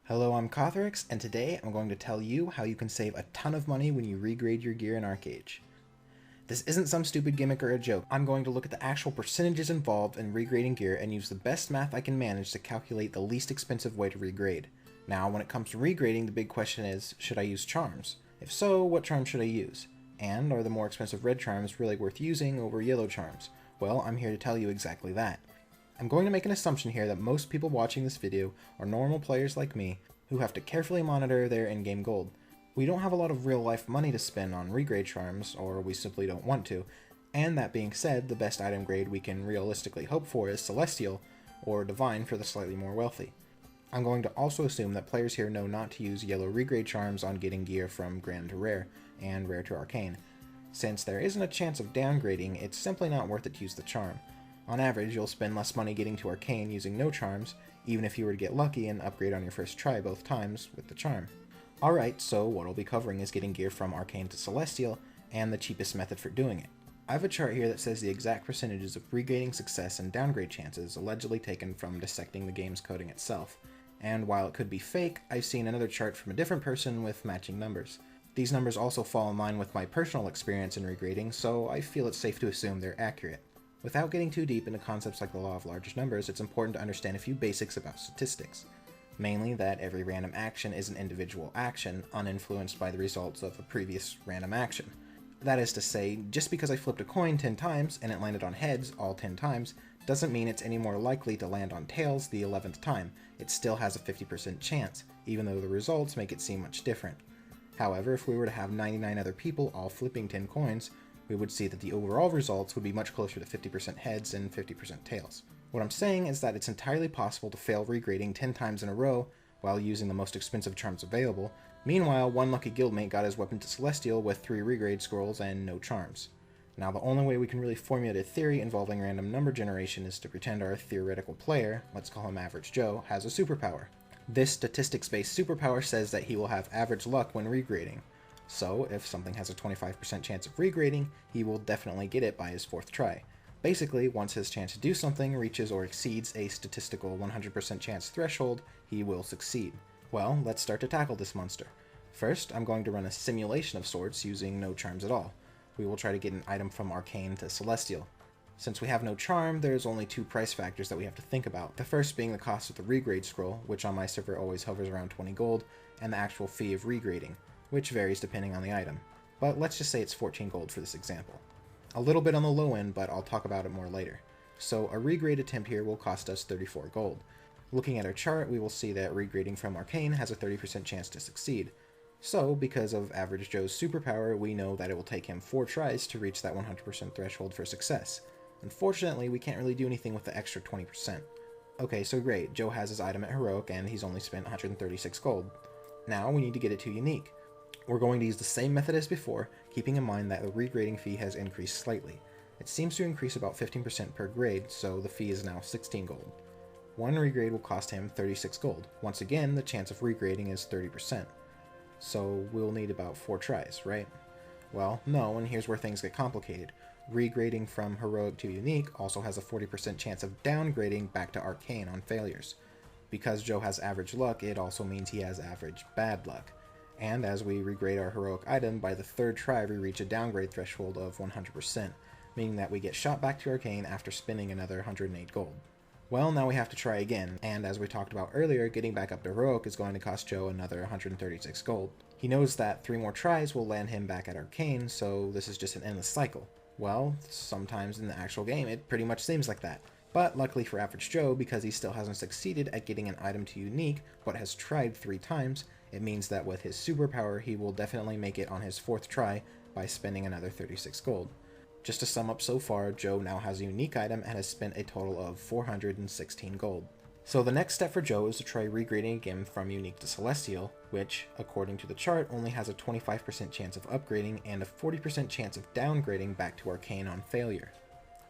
Hello, I'm Kothorix, and today I'm going to tell you how you can save a ton of money when you regrade your gear in ArcheAge. This isn't some stupid gimmick or a joke. I'm going to look at the actual percentages involved in regrading gear and use the best math I can manage to calculate the least expensive way to regrade. Now, when it comes to regrading, the big question is, should I use charms? If so, what charms should I use? And are the more expensive red charms really worth using over yellow charms? Well, I'm here to tell you exactly that. I'm going to make an assumption here that most people watching this video are normal players like me who have to carefully monitor their in-game gold. We don't have a lot of real-life money to spend on regrade charms, or we simply don't want to, and that being said, the best item grade we can realistically hope for is Celestial, or Divine for the slightly more wealthy. I'm going to also assume that players here know not to use yellow regrade charms on getting gear from Grand to Rare, and Rare to Arcane. Since there isn't a chance of downgrading, it's simply not worth it to use the charm. On average, you'll spend less money getting to Arcane using no charms, even if you were to get lucky and upgrade on your first try both times with the charm. Alright, so what I'll be covering is getting gear from Arcane to Celestial, and the cheapest method for doing it. I have a chart here that says the exact percentages of regrading success and downgrade chances allegedly taken from dissecting the game's coding itself, and while it could be fake, I've seen another chart from a different person with matching numbers. These numbers also fall in line with my personal experience in regrading, so I feel it's safe to assume they're accurate. Without getting too deep into concepts like the law of large numbers, it's important to understand a few basics about statistics. Mainly that every random action is an individual action, uninfluenced by the results of a previous random action. That is to say, just because I flipped a coin 10 times and it landed on heads all 10 times, doesn't mean it's any more likely to land on tails the 11th time. It still has a 50% chance, even though the results make it seem much different. However, if we were to have 99 other people all flipping 10 coins, we would see that the overall results would be much closer to 50% heads and 50% tails. What I'm saying is that it's entirely possible to fail regrading 10 times in a row while using the most expensive charms available. Meanwhile, one lucky guildmate got his weapon to Celestial with 3 regrade scrolls and no charms. Now, the only way we can really formulate a theory involving random number generation is to pretend our theoretical player, let's call him Average Joe, has a superpower. This statistics-based superpower says that he will have average luck when regrading. So, if something has a 25% chance of regrading, he will definitely get it by his 4th try. Basically, once his chance to do something reaches or exceeds a statistical 100% chance threshold, he will succeed. Well, let's start to tackle this monster. First, I'm going to run a simulation of sorts using no charms at all. We will try to get an item from Arcane to Celestial. Since we have no charm, there's only 2 price factors that we have to think about. The first being the cost of the regrade scroll, which on my server always hovers around 20 gold, and the actual fee of regrading, which varies depending on the item. But let's just say it's 14 gold for this example. A little bit on the low end, but I'll talk about it more later. So a regrade attempt here will cost us 34 gold. Looking at our chart, we will see that regrading from Arcane has a 30% chance to succeed. So, because of Average Joe's superpower, we know that it will take him 4 tries to reach that 100% threshold for success. Unfortunately, we can't really do anything with the extra 20%. Okay, so great, Joe has his item at Heroic and he's only spent 136 gold. Now we need to get it to Unique. We're going to use the same method as before, keeping in mind that the regrading fee has increased slightly. It seems to increase about 15% per grade, so the fee is now 16 gold. One regrade will cost him 36 gold. Once again, the chance of regrading is 30%. So we'll need about 4 tries, right? Well, no, and here's where things get complicated. Regrading from Heroic to Unique also has a 40% chance of downgrading back to Arcane on failures. Because Joe has average luck, it also means he has average bad luck. And as we regrade our heroic item, by the 3rd try we reach a downgrade threshold of 100%, meaning that we get shot back to Arcane after spending another 108 gold. Well, now we have to try again, and as we talked about earlier, getting back up to heroic is going to cost Joe another 136 gold. He knows that 3 more tries will land him back at Arcane, so this is just an endless cycle. Well, sometimes in the actual game it pretty much seems like that. But luckily for Average Joe, because he still hasn't succeeded at getting an item to Unique, but has tried 3 times, it means that with his superpower, he will definitely make it on his 4th try by spending another 36 gold. Just to sum up so far, Joe now has a unique item and has spent a total of 416 gold. So the next step for Joe is to try regrading again from Unique to Celestial, which, according to the chart, only has a 25% chance of upgrading and a 40% chance of downgrading back to Arcane on failure.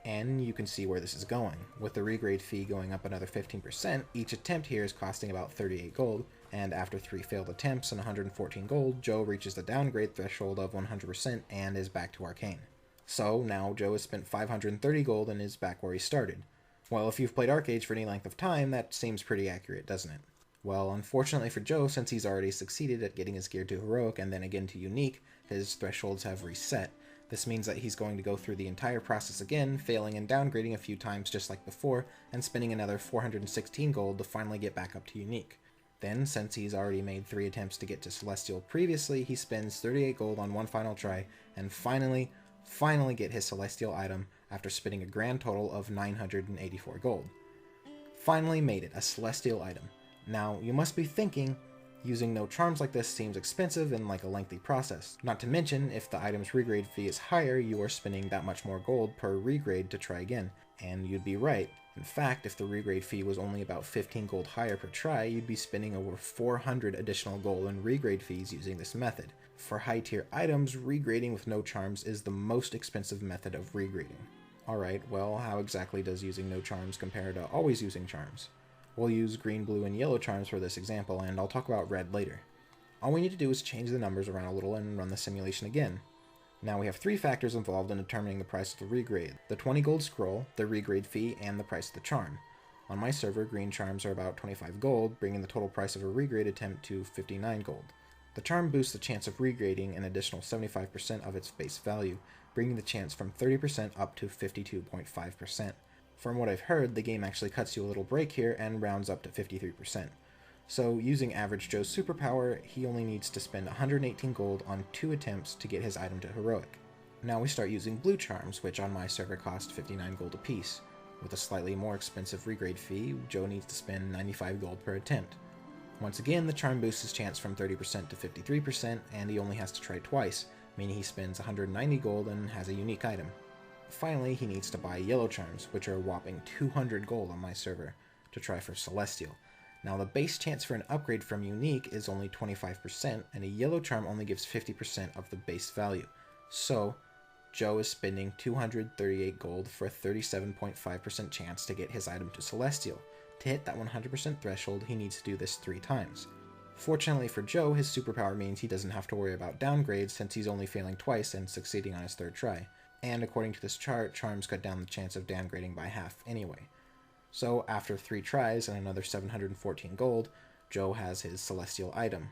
And you can see where this is going. With the regrade fee going up another 15%, each attempt here is costing about 38 gold, and after 3 failed attempts and 114 gold, Joe reaches the downgrade threshold of 100% and is back to Arcane. So now Joe has spent 530 gold and is back where he started. Well, if you've played ArcheAge for any length of time, that seems pretty accurate, doesn't it? Well, unfortunately for Joe, since he's already succeeded at getting his gear to Heroic and then again to Unique, his thresholds have reset. This means that he's going to go through the entire process again, failing and downgrading a few times just like before, and spending another 416 gold to finally get back up to Unique. Then, since he's already made 3 attempts to get to Celestial previously, he spends 38 gold on one final try, and finally get his Celestial item after spending a grand total of 984 gold. Finally made it, a Celestial item. Now, you must be thinking, using no charms like this seems expensive and like a lengthy process. Not to mention, if the item's regrade fee is higher, you are spending that much more gold per regrade to try again. And you'd be right. In fact, if the regrade fee was only about 15 gold higher per try, you'd be spending over 400 additional gold in regrade fees using this method. For high tier items, regrading with no charms is the most expensive method of regrading. Alright, well, how exactly does using no charms compare to always using charms? We'll use green, blue, and yellow charms for this example, and I'll talk about red later. All we need to do is change the numbers around a little and run the simulation again. Now we have 3 factors involved in determining the price of the regrade: the 20 gold scroll, the regrade fee, and the price of the charm. On my server, green charms are about 25 gold, bringing the total price of a regrade attempt to 59 gold. The charm boosts the chance of regrading an additional 75% of its base value, bringing the chance from 30% up to 52.5%. From what I've heard, the game actually cuts you a little break here and rounds up to 53%. So, using average Joe's superpower, he only needs to spend 118 gold on 2 attempts to get his item to Heroic. Now we start using blue charms, which on my server cost 59 gold apiece. With a slightly more expensive regrade fee, Joe needs to spend 95 gold per attempt. Once again, the charm boosts his chance from 30% to 53%, and he only has to try twice, meaning he spends 190 gold and has a unique item. Finally, he needs to buy yellow charms, which are a whopping 200 gold on my server, to try for Celestial. Now the base chance for an upgrade from Unique is only 25%, and a yellow charm only gives 50% of the base value. So, Joe is spending 238 gold for a 37.5% chance to get his item to Celestial. To hit that 100% threshold, he needs to do this 3 times. Fortunately for Joe, his superpower means he doesn't have to worry about downgrades since he's only failing twice and succeeding on his 3rd try. And according to this chart, charms cut down the chance of downgrading by half anyway. So after 3 tries and another 714 gold, Joe has his Celestial item.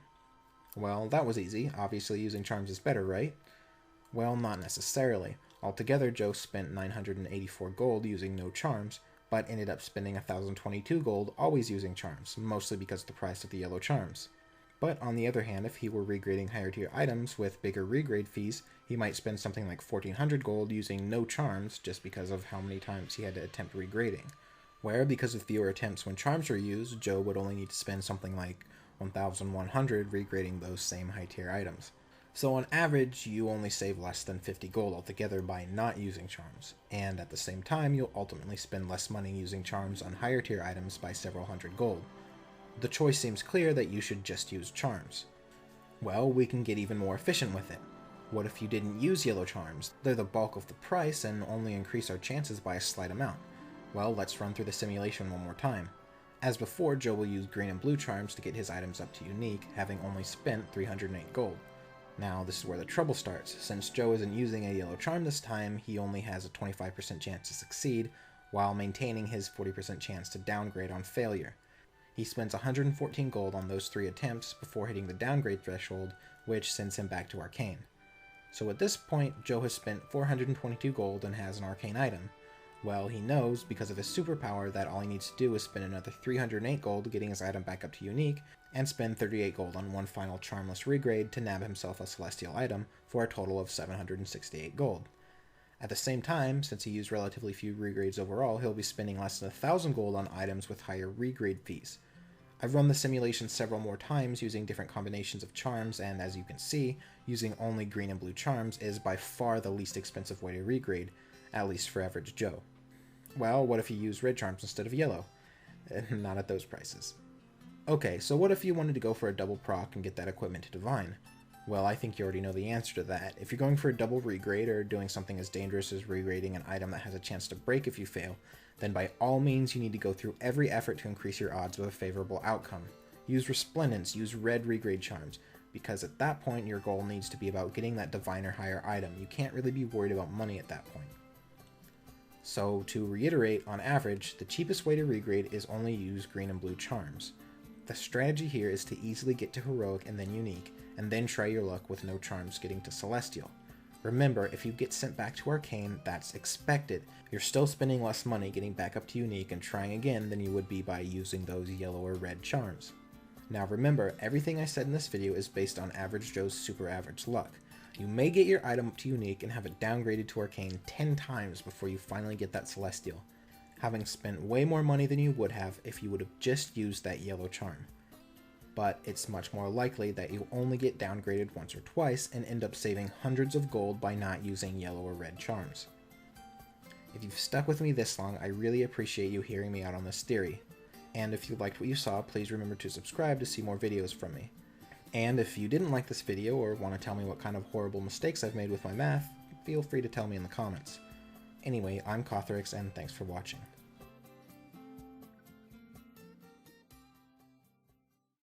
Well, that was easy. Obviously using charms is better, right? Well, not necessarily. Altogether, Joe spent 984 gold using no charms, but ended up spending 1022 gold always using charms, mostly because of the price of the yellow charms. But on the other hand, if he were regrading higher tier items with bigger regrade fees, he might spend something like 1400 gold using no charms just because of how many times he had to attempt regrading. Where, because of fewer attempts when charms were used, Joe would only need to spend something like 1100 regrading those same high tier items. So on average, you only save less than 50 gold altogether by not using charms, and at the same time, you'll ultimately spend less money using charms on higher tier items by several hundred gold. The choice seems clear that you should just use charms. Well, we can get even more efficient with it. What if you didn't use yellow charms? They're the bulk of the price and only increase our chances by a slight amount. Well, let's run through the simulation one more time. As before, Joe will use green and blue charms to get his items up to Unique, having only spent 308 gold. Now, this is where the trouble starts. Since Joe isn't using a yellow charm this time, he only has a 25% chance to succeed, while maintaining his 40% chance to downgrade on failure. He spends 114 gold on those 3 attempts before hitting the downgrade threshold, which sends him back to Arcane. So at this point, Joe has spent 422 gold and has an Arcane item. Well, he knows, because of his superpower, that all he needs to do is spend another 308 gold getting his item back up to Unique, and spend 38 gold on one final charmless regrade to nab himself a Celestial item for a total of 768 gold. At the same time, since he used relatively few regrades overall, he'll be spending less than 1000 gold on items with higher regrade fees. I've run the simulation several more times using different combinations of charms, and as you can see, using only green and blue charms is by far the least expensive way to regrade, at least for average Joe. Well, what if you use red charms instead of yellow? Not at those prices. Okay, so what if you wanted to go for a double proc and get that equipment to Divine? Well, I think you already know the answer to that. If you're going for a double regrade or doing something as dangerous as regrading an item that has a chance to break if you fail, then by all means you need to go through every effort to increase your odds of a favorable outcome. Use Resplendence, use red regrade charms, because at that point your goal needs to be about getting that Divine or higher item. You can't really be worried about money at that point. So to reiterate, on average, the cheapest way to regrade is only use green and blue charms. The strategy here is to easily get to Heroic and then Unique, and then try your luck with no charms getting to Celestial. Remember, if you get sent back to Arcane, that's expected. You're still spending less money getting back up to Unique and trying again than you would be by using those yellow or red charms. Now remember, everything I said in this video is based on Average Joe's super average luck. You may get your item up to Unique and have it downgraded to Arcane 10 times before you finally get that Celestial, having spent way more money than you would have if you would have just used that yellow charm. But it's much more likely that you'll only get downgraded once or twice and end up saving hundreds of gold by not using yellow or red charms. If you've stuck with me this long, I really appreciate you hearing me out on this theory. And if you liked what you saw, please remember to subscribe to see more videos from me. And if you didn't like this video or want to tell me what kind of horrible mistakes I've made with my math, feel free to tell me in the comments. Anyway, I'm Kothorix and thanks for watching.